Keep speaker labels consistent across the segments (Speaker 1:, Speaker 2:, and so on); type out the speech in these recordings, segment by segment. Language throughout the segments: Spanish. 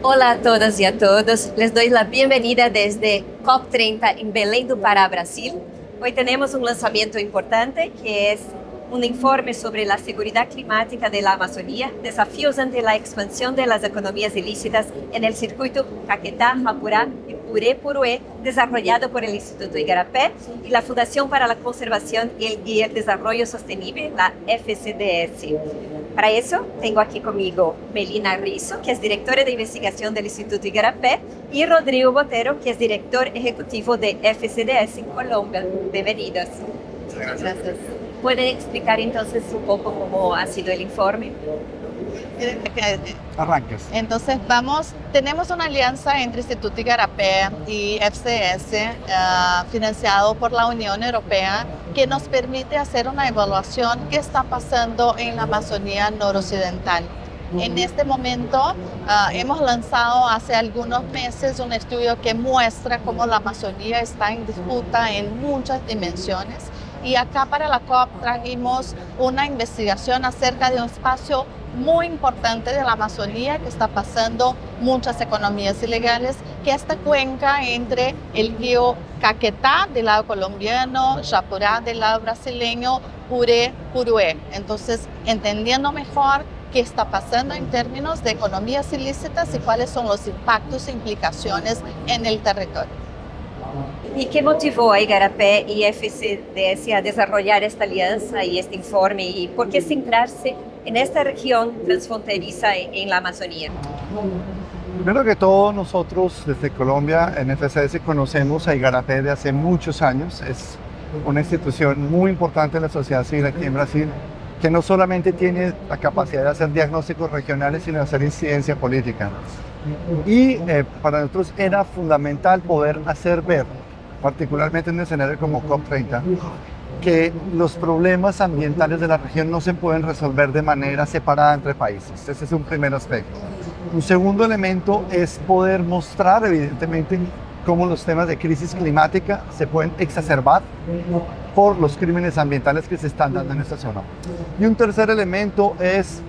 Speaker 1: Hola a todas y a todos. Les doy la bienvenida desde COP30 en Belém do Pará, Brasil. Hoy tenemos un lanzamiento importante que es un informe sobre la seguridad climática de la Amazonía, desafíos ante la expansión de las economías ilícitas en el circuito Caquetá, Japurá y Puré-Purué, desarrollado por el Instituto Igarapé y la Fundación para la Conservación y el Desarrollo Sostenible, la FCDS. Para eso, tengo aquí conmigo Melina Rizzo, que es directora de investigación del Instituto Igarapé, y Rodrigo Botero, que es director ejecutivo de FCDS en Colombia. Bienvenidos. Gracias. ¿Pueden explicar entonces un poco cómo ha sido el informe?
Speaker 2: Arranques.
Speaker 3: Entonces tenemos una alianza entre Instituto Igarapé y FCS financiado por la Unión Europea que nos permite hacer una evaluación que está pasando en la Amazonía noroccidental. En este momento hemos lanzado hace algunos meses un estudio que muestra cómo la Amazonía está en disputa en muchas dimensiones. Y acá para la COP trajimos una investigación acerca de un espacio muy importante de la Amazonía que está pasando muchas economías ilegales, que es esta cuenca entre el río Caquetá del lado colombiano, Japurá del lado brasileño, Puré, Purué. Entonces, entendiendo mejor qué está pasando en términos de economías ilícitas y cuáles son los impactos e implicaciones en el territorio.
Speaker 1: ¿Y qué motivó a Igarapé y FCDS a desarrollar esta alianza y este informe? ¿Y por qué centrarse en esta región transfronteriza en la Amazonía?
Speaker 2: Primero que todo, nosotros desde Colombia en FCS conocemos a Igarapé de hace muchos años. Es una institución muy importante en la sociedad civil aquí en Brasil, que no solamente tiene la capacidad de hacer diagnósticos regionales, sino de hacer incidencia política. Y para nosotros era fundamental poder hacer ver, particularmente en un escenario como COP30, que los problemas ambientales de la región no se pueden resolver de manera separada entre países. Ese es un primer aspecto. Un segundo elemento es poder mostrar, evidentemente, cómo los temas de crisis climática se pueden exacerbar por los crímenes ambientales que se están dando en esta zona. Y un tercer elemento es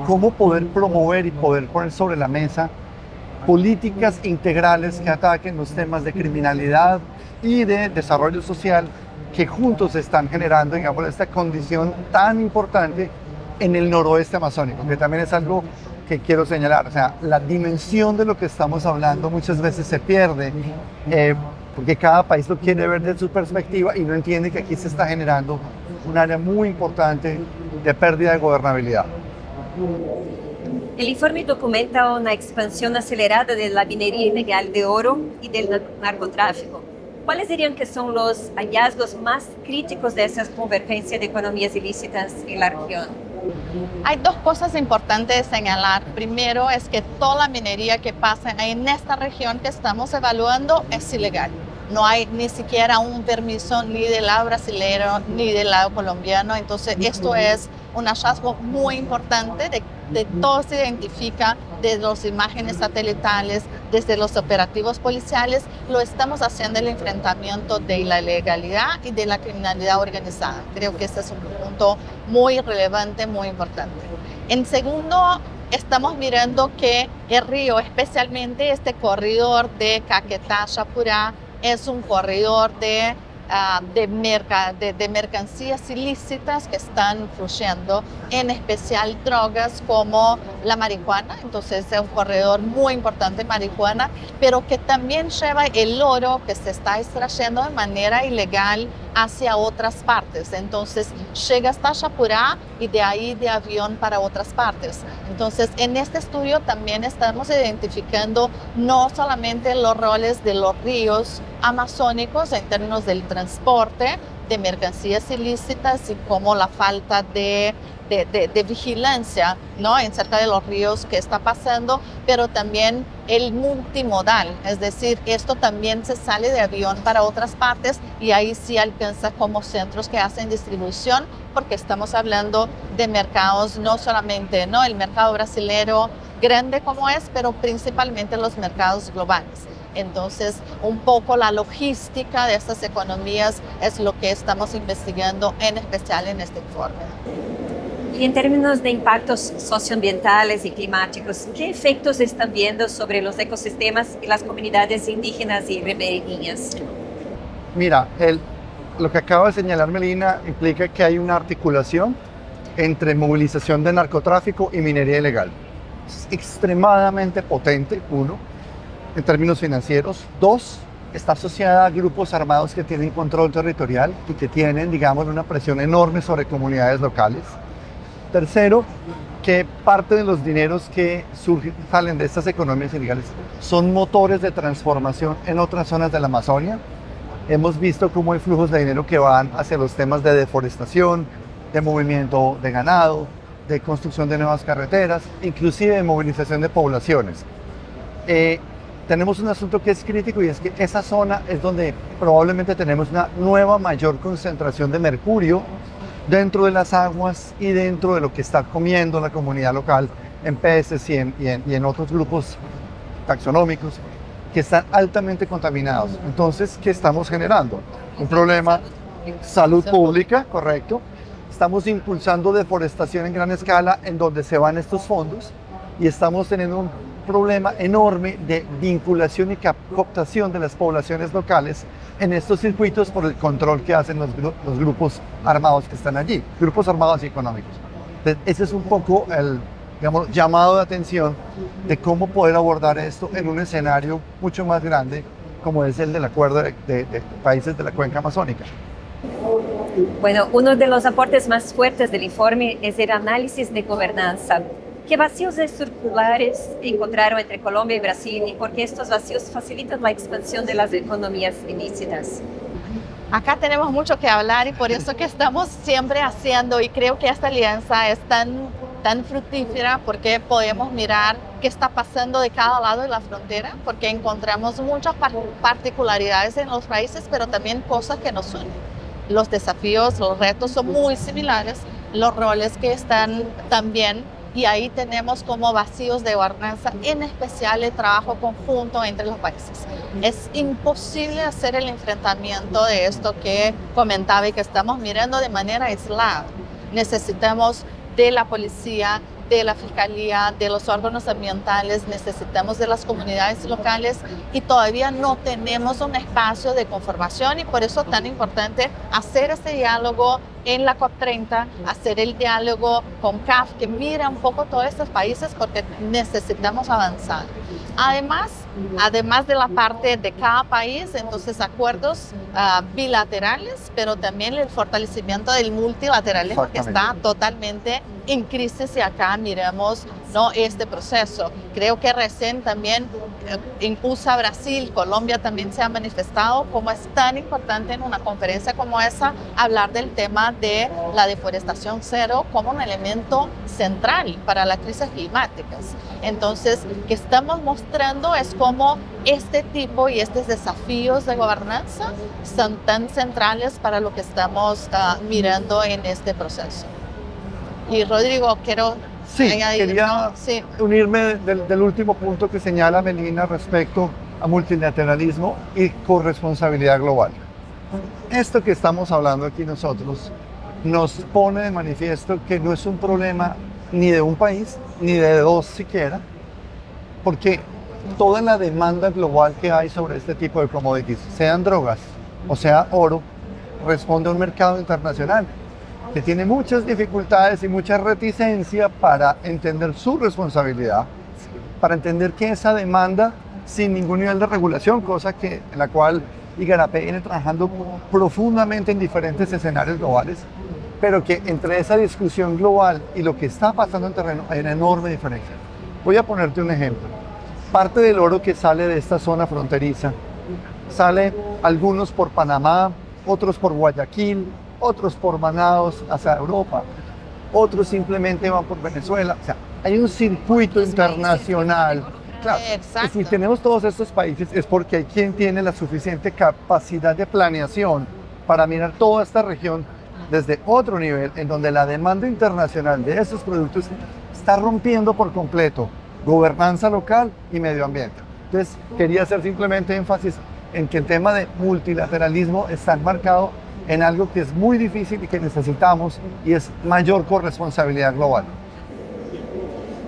Speaker 2: cómo poder promover y poder poner sobre la mesa políticas integrales que ataquen los temas de criminalidad y de desarrollo social que juntos están generando, digamos, esta condición tan importante en el noroeste amazónico, que también es algo que quiero señalar. O sea, la dimensión de lo que estamos hablando muchas veces se pierde porque cada país lo quiere ver desde su perspectiva y no entiende que aquí se está generando un área muy importante de pérdida de gobernabilidad.
Speaker 1: El informe documenta una expansión acelerada de la minería ilegal de oro y del narcotráfico. ¿Cuáles dirían que son los hallazgos más críticos de esa convergencia de economías ilícitas en la región?
Speaker 3: Hay dos cosas importantes de señalar. Primero es que toda la minería que pasa en esta región que estamos evaluando es ilegal. No hay ni siquiera un permiso ni del lado brasileño ni del lado colombiano. Entonces esto es un hallazgo muy importante de todo se identifica desde las imágenes satelitales, desde los operativos policiales. Lo estamos haciendo el enfrentamiento de la ilegalidad y de la criminalidad organizada. Creo que este es un punto muy relevante, muy importante. En segundo, estamos mirando que el río, especialmente este corredor de Caquetá-Japurá, es un corredor de mercancías ilícitas que están fluyendo, en especial drogas como la marihuana. Entonces es un corredor muy importante de marihuana, pero que también lleva el oro que se está extrayendo de manera ilegal hacia otras partes. Entonces llega hasta Japurá y de ahí de avión para otras partes. Entonces en este estudio también estamos identificando no solamente los roles de los ríos amazónicos en términos del transporte de mercancías ilícitas y como la falta de vigilancia, ¿no?, en cerca de los ríos que está pasando, pero también el multimodal, es decir, esto también se sale de avión para otras partes y ahí sí alcanza como centros que hacen distribución, porque estamos hablando de mercados, no solamente, ¿no?, el mercado brasilero grande como es, pero principalmente los mercados globales. Entonces, un poco la logística de estas economías es lo que estamos investigando, en especial en este informe.
Speaker 1: Y en términos de impactos socioambientales y climáticos, ¿qué efectos están viendo sobre los ecosistemas y las comunidades indígenas y ribereñas?
Speaker 2: Mira, lo que acaba de señalar Melina implica que hay una articulación entre movilización de narcotráfico y minería ilegal. Es extremadamente potente, uno, en términos financieros. Dos, está asociada a grupos armados que tienen control territorial y que tienen, digamos, una presión enorme sobre comunidades locales. Tercero, que parte de los dineros que salen de estas economías ilegales son motores de transformación en otras zonas de la Amazonia. Hemos visto cómo hay flujos de dinero que van hacia los temas de deforestación, de movimiento de ganado, de construcción de nuevas carreteras, inclusive de movilización de poblaciones. Tenemos un asunto que es crítico y es que esa zona es donde probablemente tenemos una nueva mayor concentración de mercurio dentro de las aguas y dentro de lo que está comiendo la comunidad local en peces y en otros grupos taxonómicos que están altamente contaminados. Entonces, ¿qué estamos generando? Un problema de salud pública, correcto. Estamos impulsando deforestación en gran escala en donde se van estos fondos y estamos teniendo un problema enorme de vinculación y cooptación de las poblaciones locales en estos circuitos por el control que hacen los grupos armados que están allí, grupos armados y económicos. Entonces, ese es un poco el, digamos, llamado de atención de cómo poder abordar esto en un escenario mucho más grande como es el del acuerdo de países de la cuenca amazónica.
Speaker 1: Bueno, uno de los aportes más fuertes del informe es el análisis de gobernanza. ¿Qué vacíos estructurales encontraron entre Colombia y Brasil y por qué estos vacíos facilitan la expansión de las economías ilícitas?
Speaker 3: Acá tenemos mucho que hablar y por eso que estamos siempre haciendo, y creo que esta alianza es tan fructífera porque podemos mirar qué está pasando de cada lado de la frontera, porque encontramos muchas particularidades en los países, pero también cosas que nos unen. Los desafíos, los retos son muy similares, los roles que están también, y ahí tenemos como vacíos de gobernanza, en especial el trabajo conjunto entre los países. Es imposible hacer el enfrentamiento de esto que comentaba y que estamos mirando de manera aislada. Necesitamos de la policía, de la fiscalía, de los órganos ambientales, necesitamos de las comunidades locales y todavía no tenemos un espacio de conformación, y por eso es tan importante hacer ese diálogo en la COP30, hacer el diálogo con CAF, que mira un poco todos estos países porque necesitamos avanzar. Además de la parte de cada país, entonces acuerdos bilaterales, pero también el fortalecimiento del multilateralismo que está totalmente en crisis, y acá miramos, ¿no?, este proceso. Creo que recién también en USA, Brasil, Colombia también se ha manifestado como es tan importante en una conferencia como esa hablar del tema de la deforestación cero como un elemento central para las crisis climáticas. Entonces, que estamos mostrando es cómo este tipo y estos desafíos de gobernanza son tan centrales para lo que estamos mirando en este proceso. Y Rodrigo, quiero añadir,
Speaker 2: quería
Speaker 3: ¿no? Sí.
Speaker 2: unirme del último punto que señala Melina respecto a multilateralismo y corresponsabilidad global. Esto que estamos hablando aquí nosotros nos pone de manifiesto que no es un problema ni de un país, ni de dos siquiera, porque toda la demanda global que hay sobre este tipo de commodities, sean drogas o sea oro, responde a un mercado internacional que tiene muchas dificultades y mucha reticencia para entender su responsabilidad, para entender que esa demanda sin ningún nivel de regulación, cosa en la cual Igarapé viene trabajando profundamente en diferentes escenarios globales, pero que entre esa discusión global y lo que está pasando en terreno hay una enorme diferencia. Voy a ponerte un ejemplo. Parte del oro que sale de esta zona fronteriza, sale algunos por Panamá, otros por Guayaquil, otros por Manaos hacia Europa, otros simplemente van por Venezuela. O sea, hay un circuito internacional. Claro, y si tenemos todos estos países es porque hay quien tiene la suficiente capacidad de planeación para mirar toda esta región desde otro nivel, en donde la demanda internacional de esos productos está rompiendo por completo gobernanza local y medio ambiente. Entonces, quería hacer simplemente énfasis en que el tema de multilateralismo está enmarcado en algo que es muy difícil y que necesitamos, y es mayor corresponsabilidad global.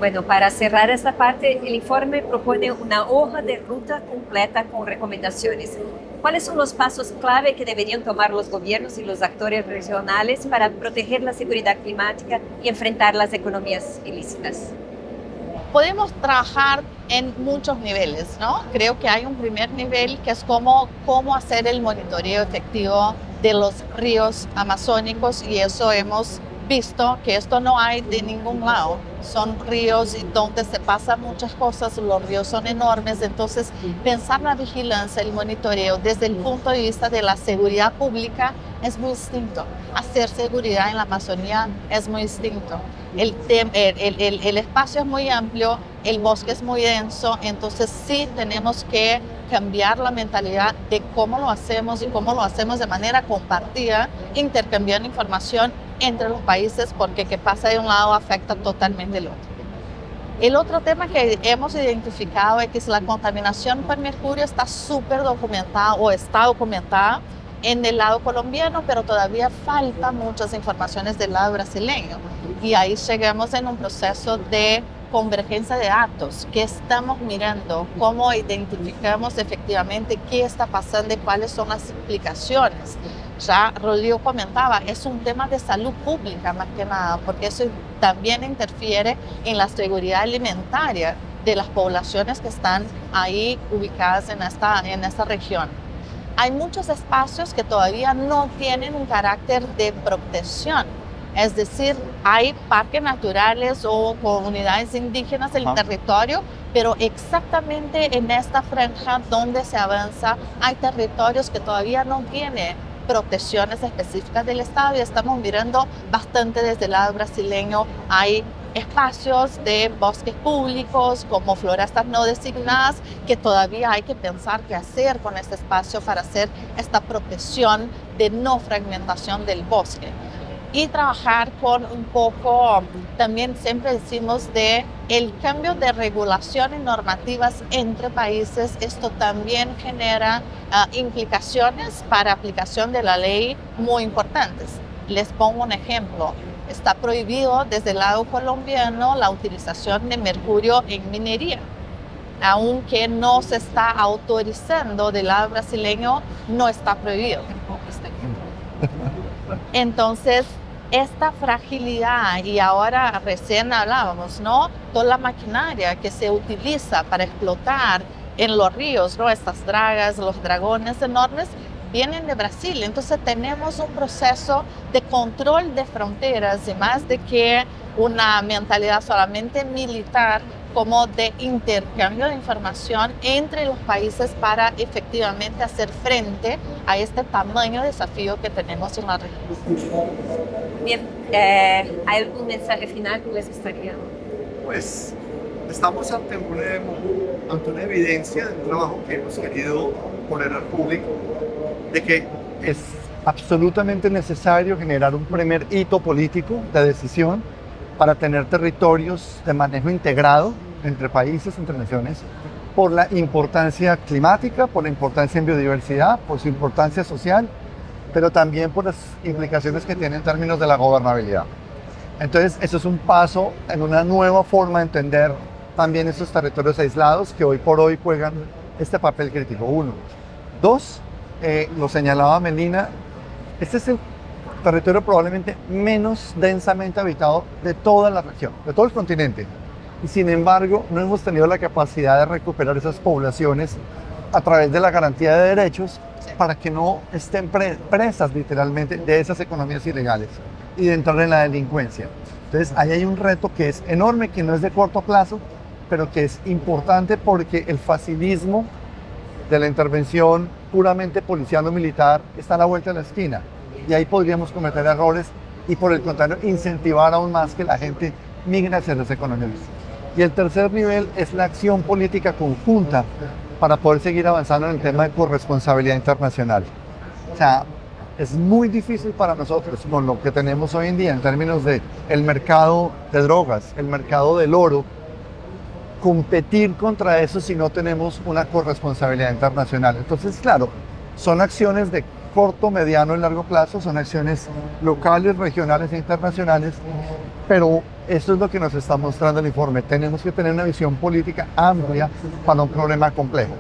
Speaker 1: Bueno, para cerrar esta parte, el informe propone una hoja de ruta completa con recomendaciones. ¿Cuáles son los pasos clave que deberían tomar los gobiernos y los actores regionales para proteger la seguridad climática y enfrentar las economías ilícitas?
Speaker 3: Podemos trabajar en muchos niveles, ¿no? Creo que hay un primer nivel que es cómo hacer el monitoreo efectivo de los ríos amazónicos, y eso hemos visto que esto no hay de ningún lado. Son ríos donde se pasan muchas cosas, los ríos son enormes, entonces pensar la vigilancia, el monitoreo desde el punto de vista de la seguridad pública es muy distinto. Hacer seguridad en la Amazonía es muy distinto. El espacio es muy amplio, el bosque es muy denso, entonces sí tenemos que cambiar la mentalidad de cómo lo hacemos, y cómo lo hacemos de manera compartida, intercambiando información entre los países, porque que pasa de un lado afecta totalmente el otro. El otro tema que hemos identificado es que la contaminación por mercurio está súper documentada, o está documentada en el lado colombiano, pero todavía faltan muchas informaciones del lado brasileño. Y ahí llegamos en un proceso de convergencia de datos, que estamos mirando, cómo identificamos efectivamente qué está pasando y cuáles son las implicaciones. Ya Rodrigo comentaba, es un tema de salud pública más que nada, porque eso también interfiere en la seguridad alimentaria de las poblaciones que están ahí ubicadas en esta región. Hay muchos espacios que todavía no tienen un carácter de protección. Es decir, hay parques naturales o comunidades indígenas en el territorio, pero exactamente en esta franja donde se avanza hay territorios que todavía no tienen protecciones específicas del Estado, y estamos mirando bastante desde el lado brasileño. Hay espacios de bosques públicos como florestas no designadas que todavía hay que pensar qué hacer con este espacio para hacer esta protección de no fragmentación del bosque. Y trabajar con un poco, también siempre decimos, de el cambio de regulación y normativas entre países. Esto también genera implicaciones para aplicación de la ley muy importantes. Les pongo un ejemplo. Está prohibido desde el lado colombiano la utilización de mercurio en minería. Aunque no se está autorizando del lado brasileño, no está prohibido. Entonces, esta fragilidad, y ahora recién hablábamos, ¿no? Toda la maquinaria que se utiliza para explotar en los ríos, ¿no? Estas dragas, los dragones enormes, vienen de Brasil. Entonces tenemos un proceso de control de fronteras, y más de que una mentalidad solamente militar, como de intercambio de información entre los países para efectivamente hacer frente a este tamaño desafío que tenemos en la región.
Speaker 1: Bien, ¿hay algún mensaje final que les gustaría?
Speaker 2: Pues estamos ante una evidencia del trabajo que hemos querido poner al público, de que es absolutamente necesario generar un primer hito político de decisión para tener territorios de manejo integrado entre países, entre naciones, por la importancia climática, por la importancia en biodiversidad, por su importancia social, pero también por las implicaciones que tiene en términos de la gobernabilidad. Entonces, eso es un paso en una nueva forma de entender también esos territorios aislados que hoy por hoy juegan este papel crítico. Uno. Dos, lo señalaba Melina, este es el territorio probablemente menos densamente habitado de toda la región, de todo el continente. Y sin embargo, no hemos tenido la capacidad de recuperar esas poblaciones a través de la garantía de derechos para que no estén presas literalmente de esas economías ilegales y de entrar en la delincuencia. Entonces, ahí hay un reto que es enorme, que no es de corto plazo, pero que es importante porque el facilismo de la intervención puramente policial o militar está a la vuelta de la esquina. Y ahí podríamos cometer errores y, por el contrario, incentivar aún más que la gente migre hacia las economías. Y el tercer nivel es la acción política conjunta para poder seguir avanzando en el tema de corresponsabilidad internacional. O sea, es muy difícil para nosotros, con lo que tenemos hoy en día en términos de el mercado de drogas, el mercado del oro, competir contra eso si no tenemos una corresponsabilidad internacional. Entonces, claro, son acciones de corto, mediano y largo plazo, son acciones locales, regionales e internacionales, pero eso es lo que nos está mostrando el informe. Tenemos que tener una visión política amplia para un problema complejo.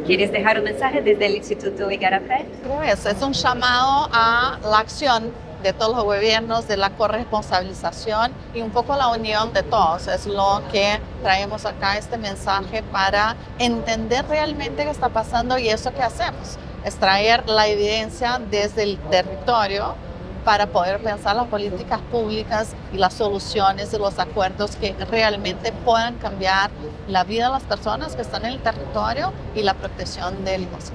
Speaker 1: ¿Quieres dejar un mensaje desde el Instituto Igarapé?
Speaker 3: Creo que es un llamado a la acción de todos los gobiernos, de la corresponsabilización y un poco la unión de todos. Es lo que traemos acá, este mensaje para entender realmente qué está pasando y eso que hacemos. Extraer la evidencia desde el territorio para poder pensar las políticas públicas y las soluciones y los acuerdos que realmente puedan cambiar la vida de las personas que están en el territorio y la protección del bosque.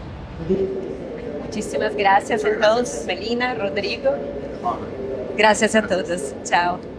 Speaker 1: Muchísimas gracias entonces, Melina, Rodrigo. Gracias a todos. Chao.